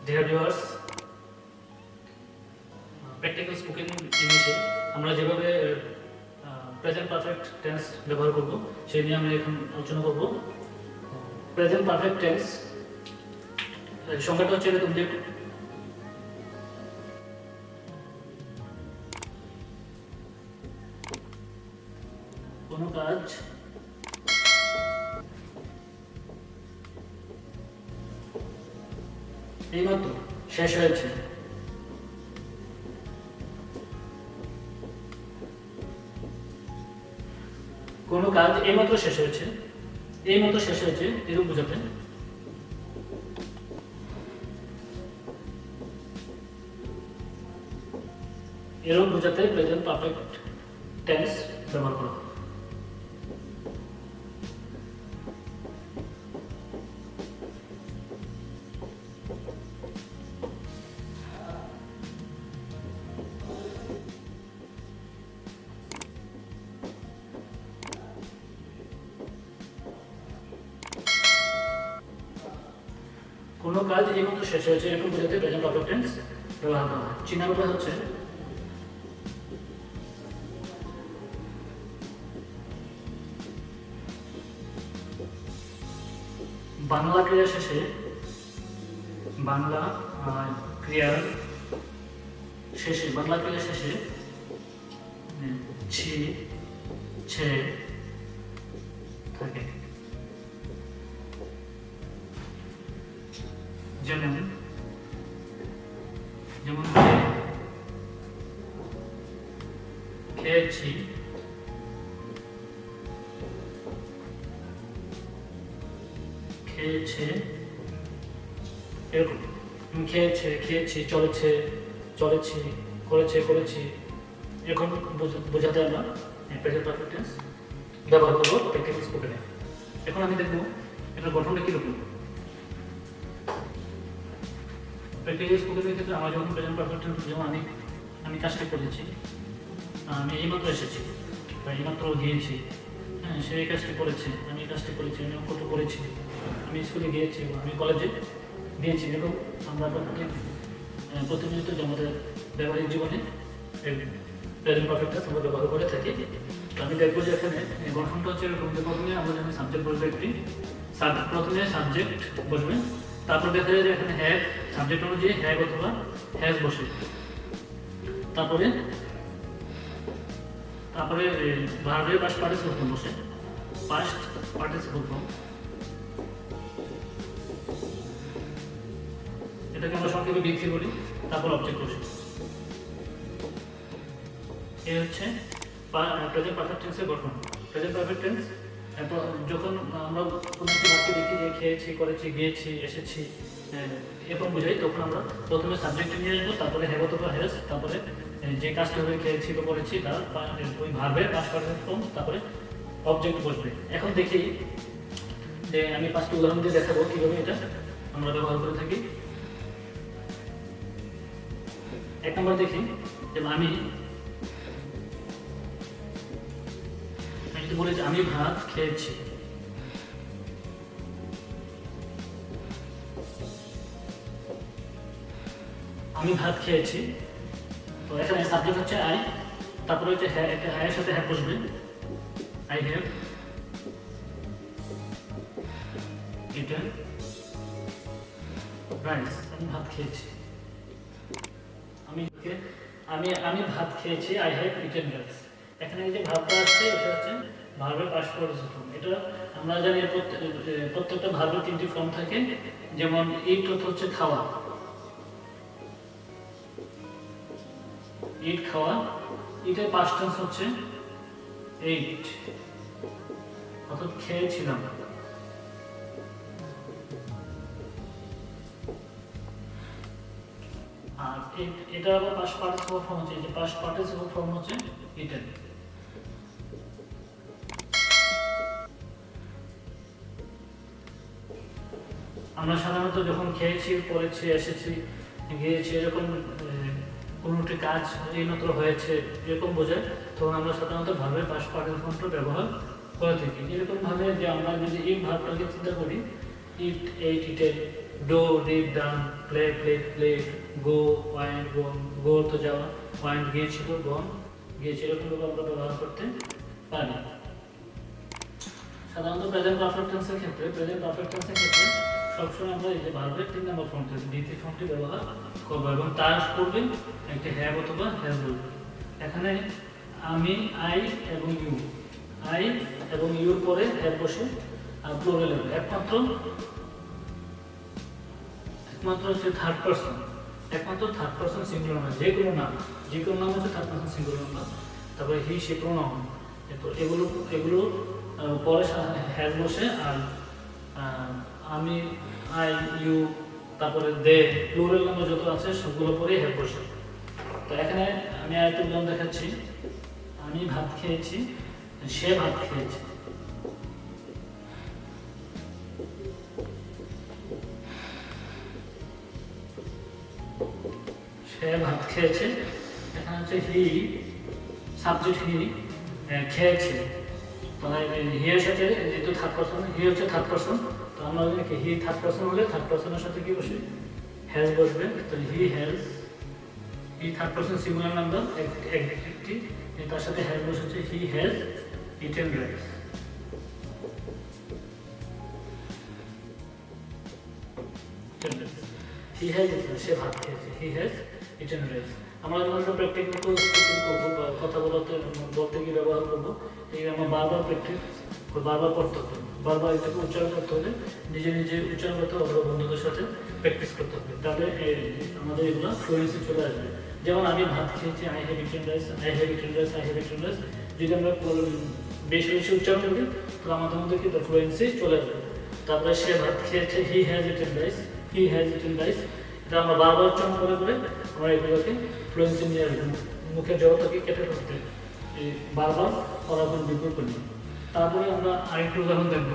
Dear viewers, practical spoken ইংলিশে আমরা যেভাবে প্রেজেন্ট পারফেক্ট টেন্স ব্যবহার করব সেই নিয়ে আমরা এখন আলোচনা করব। প্রেজেন্ট পারফেক্ট টেন্স সংজ্ঞাটা হচ্ছে এরকম যে কোনো কাজ এইমাত্র শেষ হয়েছে, কোনো কাজ এইমাত্র শেষ হয়েছে, এইমাত্র শেষ হয়েছে এরকম বোঝাতে এরকম বোঝাতে প্রেজেন্ট পারফেক্ট টেন্স ব্যবহার করা হয়। কোনো কাজ এইমাত্র শেষ হয়েছে এরকম বোঝাতে প্রেজেন্ট পারফেক্ট টেন্স ব্যবহার করা হয়। চীনা কথা হচ্ছে বাংলা ক্রিয়া শেষে বাংলা ক্রিয়ার শেষে বাংলা ক্রিয়া শেষে ছি ছে থাকে। যেমন যেমন খেয়েছি, খেয়েছে, এরকম খেয়েছে, খেয়েছি, চলেছে, চলেছি, করেছে, করেছি, এরকম বোঝাতে আমরা প্রেজেন্ট পারফেক্ট টেন্স ব্যবহার করবো প্র্যাকটিক্যাল স্পোকেনে। এখন আমি দেখবো এটার গঠনটা কিরকম। প্র্যাকটিক্যাল স্পোকেনের ক্ষেত্রে আমার যখন প্রেজেন্ট পারফেক্ট টেন্স, যেমন আমি কাজটা করেছি, আমি এইমাত্র এসেছি বা এইমাত্র গিয়েছি, হ্যাঁ সে এই কাজটি করেছে, আমি এই কাজটি করেছি, আমি অঙ্কটা করেছি, আমি স্কুলে গিয়েছি বা আমি কলেজে গিয়েছি, এরকম আমরা প্রতিনিয়ত যে আমাদের ব্যবহারিক জীবনে প্রেজেন্ট পারফেক্ট টেন্স আমরা ব্যবহার করে থাকি। তো আমি দেখবো যে এখানে গঠনটা হচ্ছে এরকম যে প্রথমে আমরা জানি সাবজেক্ট বসবে একটি, প্রথমে সাবজেক্ট বসবে, তারপর দেখা যায় যে এখানে হ্যাভ, সাবজেক্ট অনুযায়ী হ্যাভ অথবা হ্যাজ বসে, তারপরে ভার্বের পাস্ট পার্টিসিপল ফর্ম বসে, পাস্ট পার্টিসিপল ফর্ম, এটাকে আমরা সংক্ষেপে বিক্রি করি, তারপর অবজেক্ট বসে। এই হচ্ছে প্রেজেন্ট পারফেক্ট টেন্সের গঠন। প্রেজেন্ট পারফেক্ট টেন্স যখন আমরা কোনো একটি বাক্য দেখি যে খেয়েছি, করেছি, গিয়েছি, এসেছি এরকম বোঝাই, তখন আমরা প্রথমে সাবজেক্ট নিয়ে আসবো, তারপরে হ্যাভ অথবা হ্যাজ, তারপরে যে কাজটা হবে খেয়েছি বা করেছি তার ওই ভার্বের পাস্ট পার্টিসিপল ফর্ম, তারপরে অবজেক্ট বসবে। এখন দেখি যে আমি পাঁচটি উদাহরণ দিয়ে দেখাবো কিভাবে এটা আমরা ব্যবহার করে থাকি। এক নম্বর দেখি যে আমি যদি বলি যে আমি ভাত খেয়েছি, আমি ভাত খেয়েছি, তো এখানে সাবজেক্ট হচ্ছে আই, তারপরে হচ্ছে আয়ের সাথে হ্যাভ বসবে, আই হ্যাভ ইটেন রাইস, আমি ভাত খেয়েছি, আমি ভাত খেয়েছি, আই হ্যাভ ইটেন রাইস। এখানে যে ভাতটা আসছে এটা হচ্ছে ভার্বের পাস্ট পার্টিসিপল ফর্ম। এটা আমরা জানি প্রত্যেকটা ভার্বের তিনটি ফর্ম থাকে, যেমন ইট অর্থ হচ্ছে খাওয়া, ইট খাওয়া, ইটের পাস্ট টেন্স হচ্ছে এইট, অর্থাৎ খেয়েছিলাম। আর এটা আবার পাস্ট পার্টিসিপল ফর্ম হচ্ছে, যে পাস্ট পার্টিসিপল ফর্ম হচ্ছে ইটেন। আমরা সাধারণত যখন খেয়েছি, পড়েছি, এসেছি, গিয়েছি, এরকম কোনো একটি কাজ এইমাত্র হয়েছে এরকম বোঝায়, তখন আমরা সাধারণত ভার্বের পাস্ট পার্টিসিপল ফর্মটা ব্যবহার করে থাকি। এরকম ভাবে যে আমরা যদি এই ভার্বটাকে চিন্তা করি, eat, ate, eaten, do did done, play played played, go went gone, go তো যাওয়া, ওয়েন্ট গিয়েছিল, গন গিয়েছিল, কিন্তু আমরা ব্যবহার করতে পারি। সাধারণত প্রেজেন্ট পারফেক্ট টেন্সের ক্ষেত্রে সবসময় আমরা এই যে ভার্বের 3 নম্বর ফর্মটি দ্বিতীয় ফর্মটি ব্যবহার করব এবং তার পূর্বে একটা হ্যাভ অথবা হ্যাজ বলব। এখানে আমি, আই এবং ইউর পরে হ্যাভ বসে আর প্লুরাল হবে। একমাত্র হচ্ছে থার্ড পারসন সিঙ্গুলার নাম্বার, যে কোনো নাম হচ্ছে থার্ড পারসন সিঙ্গুলার নাম্বার। তারপরে হি, সে প্রোনাউন, এগুলো পরে হ্যাজ বসে আর আমি, আই, ইউ, তারপরে দে, প্লুরাল নাম্বার যত আছে সবগুলো পরেই হ্যাভ বসে। তো এখানে আমি আরেকটা উদাহরণ দেখাচ্ছি। আমি ভাত খেয়েছি, সে ভাত খেয়েছে। সে ভাত খেয়েছে, এখানে হচ্ছে হি, সাবজেক্ট হি, খেয়েছে। মানে হি এর সাথে যেহেতু থার্ড পারসন, হি হচ্ছে থার্ড পারসন, তো আমরা জানি কি হি থার্ড পারসন হলে থার্ড পারসনের সাথে কি বসে, হ্যাজ বসবে। তো he third person singular number একটি, তার সাথে হ্যাজ বসেছে, he has eaten rice. He has eaten, সে ভাত খেয়েছে, হি হ্যাজ ইটেন রাইস। আমরা যখন প্র্যাকটিক্যাল করবো বা কথা বলতে গিয়ে ব্যবহার করবো, এই আমরা বারবার পড়তে হবে, বারবার এটাকে উচ্চারণ করতে হলে নিজে উচ্চারণ করতে হবে, বন্ধুদের সাথে প্র্যাকটিস করতে হবে, তাহলে আমাদের এগুলো ফ্লুয়েন্সি চলে আসবে। যেমন আমি ভাত খেয়েছি, আই হ্যাভ ইটেন রাইস। যদি আমরা বেশি উচ্চারণ করি তো আমাদের মধ্যে কিন্তু ফ্লুয়েন্সি চলে আসবে। তারপরে সে ভাত খেয়েছে, হি হ্যাজ ইটেন রাইস। এটা আমরা বারবার উচ্চারণ করে আমরা এগুলোকে ফ্লুয়েন্সি নিয়ে আসবো, মুখের জগৎটাকে কেটে ফেলতে বারবার পড়ার বিপুল করি। তারপরে আমরা আরেকটু উদাহরণ দেখব।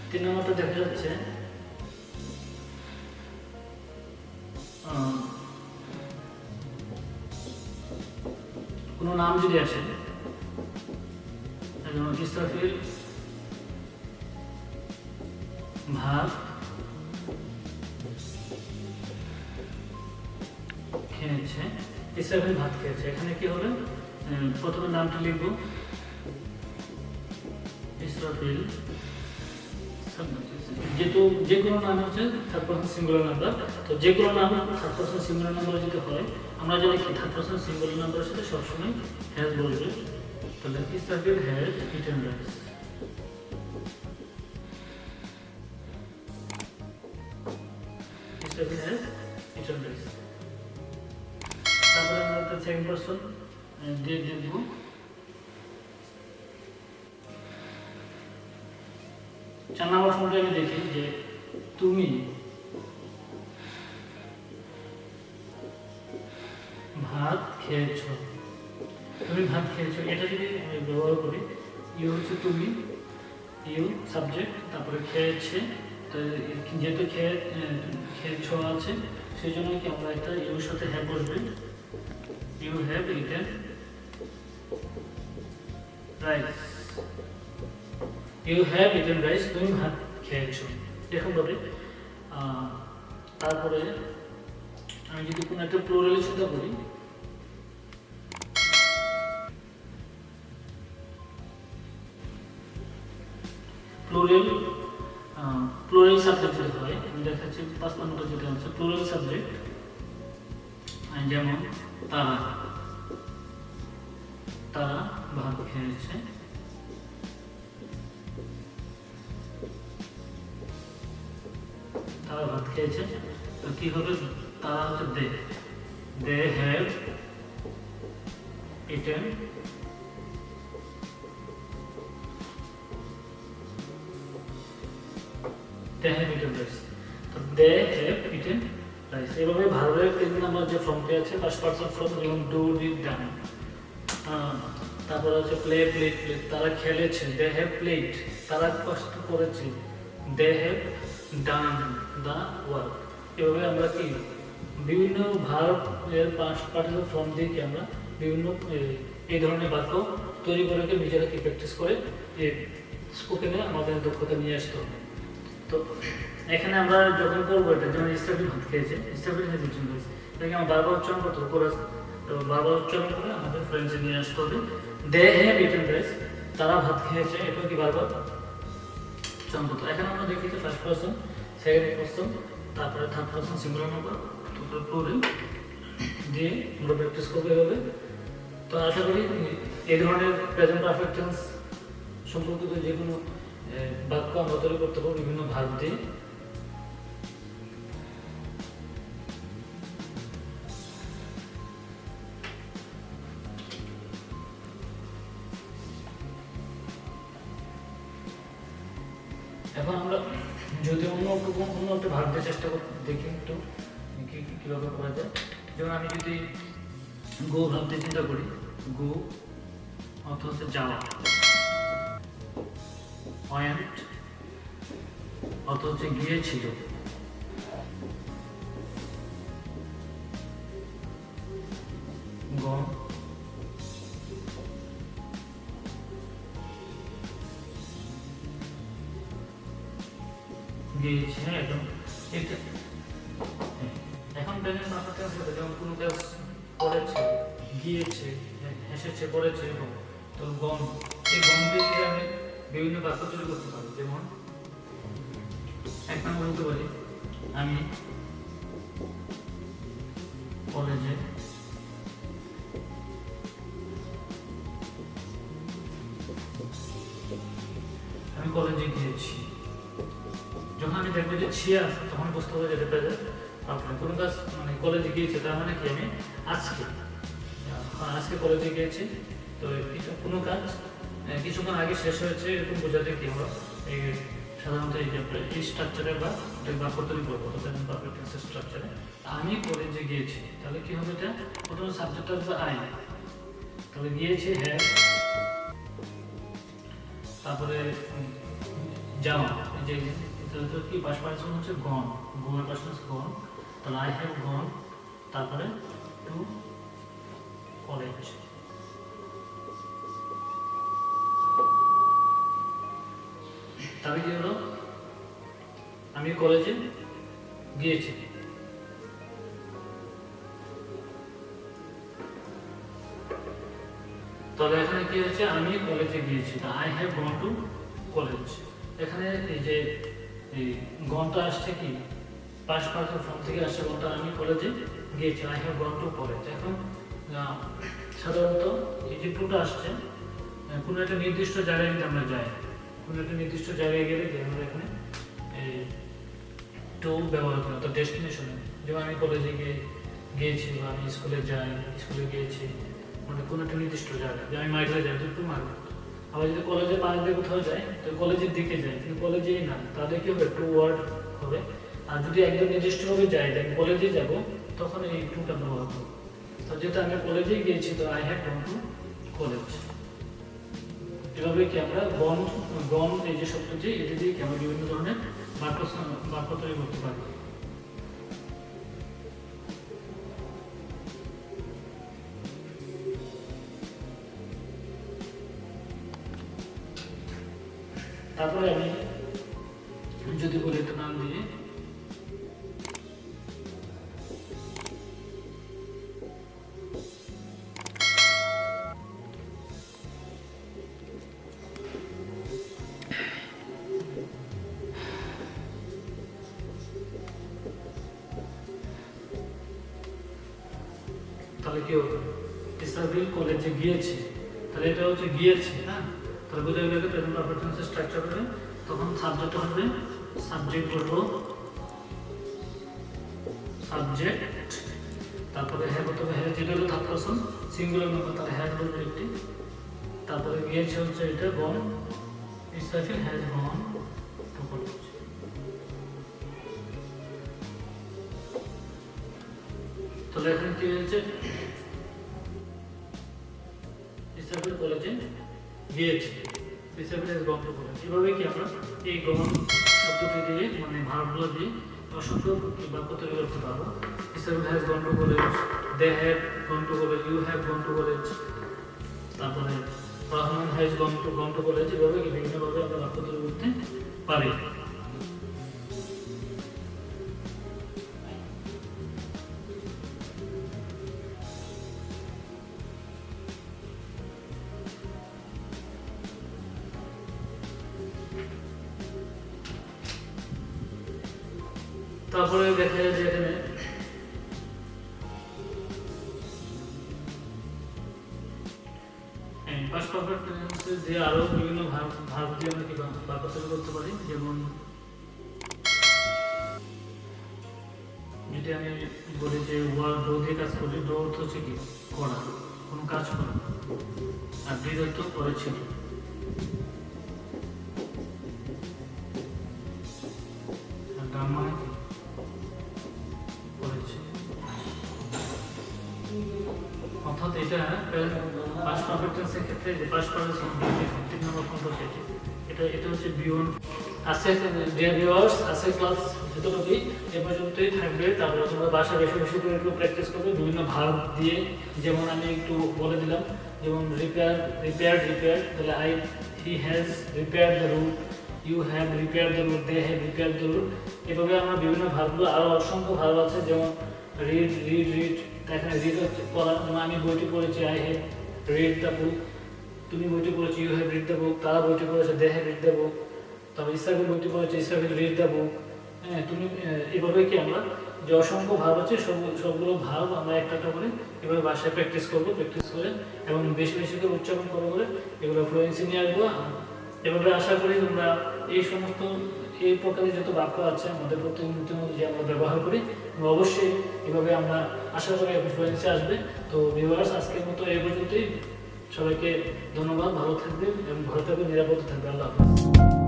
তিন নম্বরটা দেখা যাচ্ছে কোনো নাম যদি আসে, যেমন ইসরাফিল ভাত খেয়েছে, ইসরাফিল ভাত খেয়েছে। এখানে কি হবে, প্রথমে নামটা লিখবো ইসরাফিল, যেহেতু যে কোনো নাম হচ্ছে থার্ড পারসন সিঙ্গুলার নাম্বার, তো যে কোনো নাম থার্ড পারসন সিঙ্গুলার নাম্বার যদি হয়, আমরা জানি কি থার্ড পারসন সিঙ্গুলার নাম্বারের সাথে সবসময় হ্যাজ বলবে। তাহলে Israfil has eaten rice. Israfil has eaten rice. তারপরে আমরা একটা সেকেন্ড পারসন দিয়ে দেখব। চার নম্বর ফর্মটা আমি দেখি যে তুমি ভাত খেয়েছো, এটা যদি আমি ব্যবহার করি, ইউ হচ্ছে তুমি, ইউ সাবজেক্ট, তারপরে খেয়েছে, যেহেতু খেয়েছো আছে সেই জন্য কি আমরা একটা ইউর সাথে হ্যাভ বসবে, ইউ হ্যাভ ইটেন রাইস। তুমি ভাত খেয়েছো, এরকম ভাবে। তারপরে আমি যদি কোনো একটা প্লুরালের চিন্তা করি, প্লুরাল সাবজেক্ট যদি হয়, আমি দেখাচ্ছি 5 নম্বরটা যেটা হচ্ছে প্লুরাল সাবজেক্ট, যেমন তারা ভাত খেয়েছে, তো কি হবে, তারা হচ্ছে দে হ্যাভ ইটেন রাইস। তো দে হ্যাভ ইটেন রাইস। এভাবে ভার্বের 3 নম্বর যে ফর্মটি আছে, ফার্স্ট পারসন ফর্ম, যেমন ডু, ডিড, ডান। তারপর হচ্ছে প্লে প্লেড, তারা খেলেছে, দে হ্যাভ প্লেড, তারা কষ্ট করেছে, they have done the work. এভাবে আমরা কি বিভিন্ন ভার্ব এর পার্টিসিপল ফর্ম দিয়ে কি আমরা বিভিন্ন এই ধরনের বাক্য তৈরি করে নিজেরা কি প্র্যাকটিস করে এই স্পোকেনে আমাদের দক্ষতা নিয়ে আসতে হবে। তো এখানে আমরা যখন করবো এটা, যেমন স্টেবিল ভাত খেয়েছে, স্টেবিল হ্যাজ ইটেন রাইস, এটাকে আমরা বারবার উচ্চারণ করতে হবে, কোরাস বারবার উচ্চারণ করে আমাদের ফ্রেন্ডসে নিয়ে আসতে হবে। দে হ্যাভ ইটেন রাইস, তারা ভাত খেয়েছে, এটা কি বারবার উচ্চারণ করতে হবে। এখানে আমরা দেখি যে ফার্স্ট পারসন, সেকেন্ড পারসন, তারপরে থার্ড পারসন সিঙ্গুলার নাম্বার, তারপরে প্লুরাল দিয়ে আমরা প্র্যাকটিস করবো এভাবে। তো আশা করি এই ধরনের প্রেজেন্ট পারফেক্ট টেন্স সম্পর্কিত যে কোনো বাক্য আমরা তৈরি করতে পারবো বিভিন্ন ভার্ব দিয়ে। এখন আমরা যদি অন্য একটা ভার্ব দিয়ে চেষ্টা করতে দেখি একটু কীভাবে করা যায়। যেমন আমি যদি গো ভাব দিয়ে চিন্তা করি, গো অর্থ হচ্ছে যাওয়া, ওয়েন্ট অর্থ হচ্ছে গিয়েছিল, গন গিয়েছে। হ্যাঁ, একদম এটা। এখন প্রেজেন্ট পারফেক্ট টেন্স হতে যেমন কোনো কাজ করেছে, গিয়েছে, এসেছে, করেছে, এবং তো গন, এই গন দিয়ে যদি আমি বিভিন্ন বাক্য তৈরি করতে পারি। যেমন এক নম্বর বলতে পারি আমি কলেজে গিয়েছি। যখন আমি দেখবো যে ছি আছে তখন বুঝতে হবে যে এটা প্রেজেন্ট পারফেক্ট। কোনো কাজ মানে কলেজে গিয়েছে তার মানে কি আমি আজকে কলেজে গিয়েছি। তো কোনো কাজ কিছুক্ষণ আগে শেষ হয়েছে এরকম বোঝাতে কি আমরা এই সাধারণত এই স্ট্রাকচারে বা বাক্য তৈরি করবো প্রেজেন্ট পারফেক্ট টেন্সের স্ট্রাকচারে। আমি কলেজে গিয়েছি, তাহলে কি হবে এটা প্রথমে সাবজেক্ট আসবে আই, তাহলে গিয়েছে হ্যাভ, তারপরে যাওয়া, যে কি পাস পার্সন হচ্ছে গন, গোয়ের পার্সন গন, তাহলে আই হ্যাভ গন, তারপরে টু কলেজ। তাহলে কি হলো আমি কলেজে গিয়েছি। তাহলে এখানে কি হচ্ছে আমি কলেজে গিয়েছি, I have gone to college. এখানে এই যে এই গনটা আসছে কি পাস্ট পারফেক্ট ফর্ম থেকে আসছে, গনটা আমি কলেজে গিয়েছি, I have gone to college. এখন সাধারণত এই যে টুটা আসছে কোনো একটা নির্দিষ্ট জায়গায় যদি আমরা যাই, কোনো একটা নির্দিষ্ট জায়গায় গেলে যে আমরা এখানে এই টু ব্যবহার করি, তো ডেস্টিনেশনে। যেমন আমি কলেজে গিয়েছি বা আমি স্কুলে গিয়েছি, মানে কোনো একটা নির্দিষ্ট জায়গায়, যে আমি মার্কেটে যাই টু মার্কেট। আবার যদি কলেজে পাশ দিয়ে কোথাও যাই তো কলেজের দিকে যাই, কিন্তু কলেজেই না, তাহলে কি হবে টু ওয়ার্ড হবে। আর যদি একদম নির্দিষ্টভাবে যাই যে আমি কলেজে যাবো তখন এই টুটা ব্যবহার করবো। তো যেহেতু আমি কলেজেই গিয়েছি তো I have gone to college. এভাবে কি আমরা গন এই যে শব্দটি এটা দিয়ে কি আমরা বিভিন্ন ধরনের বাক্য তৈরি করতে পারি। তারপরে আমি যদি বলি একটা নাম দিয়ে তাহলে কি হবে ইসরাফিল কলেজে গিয়েছে, তাহলে এটা হচ্ছে গিয়েছে। হ্যাঁ, তাহলে বোঝা গেল প্রেজেন্ট পারফেক্ট টেন্সের স্ট্রাকচার হবে। তখন সাবজেক্ট হবে, সাবজেক্ট বলবো সাবজেক্ট, তারপরে হ্যাভ হতে হবে, হ্যাভ যেটা হলো থার্ড পারসন সিঙ্গুলার নাম্বার, তাহলে হ্যাজ বলবো একটি। তারপরে গিয়েছে হচ্ছে এটা gone, Israfil has gone to college. তাহলে এখানে কি হয়েছে ইসরাফিল কলেজে গিয়েছে, Israfil has gone to college. এভাবে কি আমরা এই গন শব্দটি দিয়ে মানে ভার্বগুলো দিয়ে অসংখ্য বাক্য তৈরি করতে পারবো। Israfil has gone to college, they have gone to college, you have gone to college, তারপরে Rahman has gone to college, এভাবে বিভিন্নভাবে আমরা বাক্য তৈরি করতে পারি। তারপরে দেখা যায় যে এখানে পাস্ট পারফেক্ট টেন্সে যে আরো বিভিন্ন ভার্ব দিয়ে আমরা কি বাক্য তৈরি করতে পারি। যেমন যদি আমি বলি যে ডো দিয়ে কাজ করি, ডো অর্থ হচ্ছে কি করা, কোনো কাজ করা, আর ডিড অর্থ করেছিল। আর ডান মানে কি করেছে। অর্থাৎ এটা পাস্ট পারফেক্ট টেন্সের ক্ষেত্রে যে পাস্ট পারফেক্ট 3 নম্বর পয়েন্ট এটা হচ্ছে বিয়ন্ড। ডিয়ার ভিউয়ার্স, আজকের ক্লাস যতটুকুই এ পর্যন্তই থাকবে। তারপরে তোমরা বাসায় বেশি বেশি করে একটু প্র্যাকটিস করবে বিভিন্ন ভার্ব দিয়ে। যেমন আমি একটু বলে দিলাম, যেমন রিপেয়ার্ড, তাহলে he has repaired the route, you have repaired the route, they have repaired the route. এভাবে আমরা বিভিন্ন ভার্বগুলো, আরও অসংখ্য ভার্ব আছে, যেমন রিড, এখানে রিড হচ্ছে পড়া, যেমন আমি বইটি পড়েছি, I have read the book. তুমি বইটি পড়েছো, you have read the book. তারা বইটি পড়েছে, they have read the book. তারপর ইসরাফিল বইটি পড়েছে, ইসরাফিল রিড দ্য বুক। হ্যাঁ, তুমি এভাবে কি আমরা যে অসংখ্য ভাব আছে সবগুলো ভাব আমরা একটা করে এভাবে বাসায় প্র্যাকটিস করে এবং বেশি বেশি করে উচ্চারণ করে এগুলো ফ্লুয়েন্সি নিয়ে আসবো। এভাবে আশা করি তোমরা এই সমস্ত এই প্রকারের যত বাক্য আছে আমাদের প্রতিনিয়ত যে আমরা ব্যবহার করি, অবশ্যই এভাবে আমরা আশা করি ফ্লুয়েন্সি আসবে। তো ভিউয়ার্স, আজকের মতো এই পর্যন্তই। সবাইকে ধন্যবাদ, ভালো থাকবে এবং ঘরে থাকবে, নিরাপদে থাকবে। আল্লাহ হাফেজ।